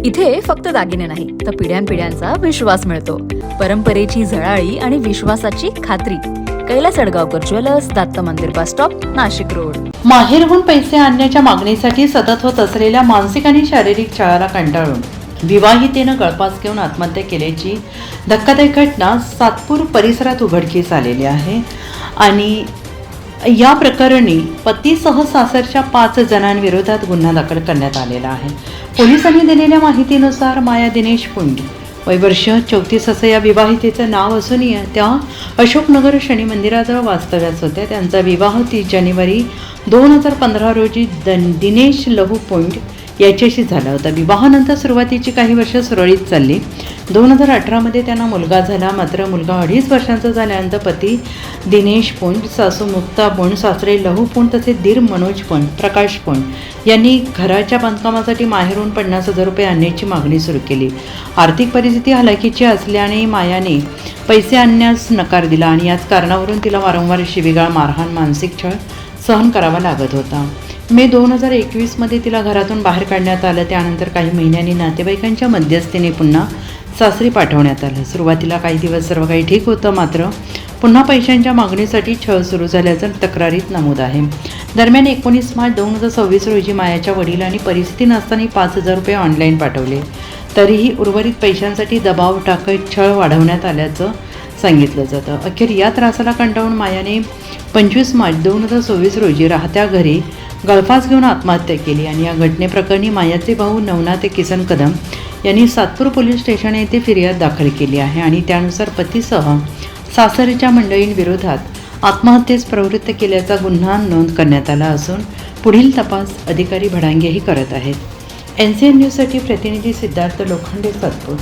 इथे फक्त दागिने नाही तर पिढ्यानपिढ्यांचा विश्वास मिळतो. परंपरेची झळाळी आणि विश्वासाची खात्री. कैलास अडगावकर ज्वेलर्स, दत्त मंदिर बस स्टॉप, नाशिक रोड. माहेरहून पैसे आणण्याच्या मागणीसाठी सतत होत असलेल्या मानसिक आणि शारीरिक छळाला कंटाळून विवाहितेनं गळफास घेऊन आत्महत्या केल्याची धक्कादायक घटना सातपूर परिसरात उघडकीस आलेली आहे. आणि या प्रकरणी पतीसह सासरच्या 5 जणांविरोधात गुन्हा दाखल करण्यात आलेला आहे. पोलिसांनी दिलेल्या माहितीनुसार माया दिनेश पुंड, वय वर्ष 34 असं या विवाहितेचं नाव असून त्या अशोकनगर शनी मंदिराजवळ वास्तव्यास होत्या. त्यांचा विवाह 30 जानेवारी 2015 रोजी दिनेश लहू पुंड याच्याशी झाला होता. विवाहानंतर सुरुवातीची काही वर्ष सुरळीत चालली. 2018 त्यांना मुलगा झाला. मात्र मुलगा 2.5 वर्षांचा झाल्यानंतर पती दिनेश पुंड, सासू मुक्ता पुंड, सासरे लहू पुंड तसेच दीर मनोज पुंड, प्रकाश पुंड यांनी घराच्या बांधकामासाठी माहेरून 50,000 रुपये आणण्याची मागणी सुरू केली. आर्थिक परिस्थिती हलाखीची असल्याने मायाने पैसे आणण्यास नकार दिला आणि याच कारणावरून तिला वारंवार शिवीगाळ, मारहाण, मानसिक छळ सहन करावा लागत होता. मे 2021 तिला घरातून बाहेर काढण्यात आलं. त्यानंतर काही महिन्यांनी नातेवाईकांच्या मध्यस्थीने पुन्हा सासरी पाठवण्यात आलं. सुरुवातीला काही दिवस सर्व काही ठीक होतं. मात्र पुन्हा पैशांच्या मागणीसाठी छळ सुरू झाल्याचं तक्रारीत नमूद आहे. दरम्यान 19 मार्च 2026 रोजी मायाच्या वडिलांनी परिस्थिती नसताना 5,000 रुपये ऑनलाईन पाठवले. तरीही उर्वरित पैशांसाठी दबाव टाकत छळ वाढवण्यात आल्याचं सांगितलं जातं. अखेर या त्रासाला कंटाळून मायाने 25 मार्च 2026 रोजी राहत्या घरी गळफास घेऊन आत्महत्या केली. आणि या घटनेप्रकरणी मायाचे भाऊ नवनाथ किसन कदम यांनी सातपूर पोलीस स्टेशन येथे फिर्याद दाखल केली आहे. आणि त्यानुसार पतीसह सासरच्या मंडळींविरोधात आत्महत्येस प्रवृत्त केल्याचा गुन्हा नोंद करण्यात आला असून पुढील तपास अधिकारी भडांगेही करत आहेत. NCN न्यूजसाठी प्रतिनिधी सिद्धार्थ लोखंडे, सातपूर.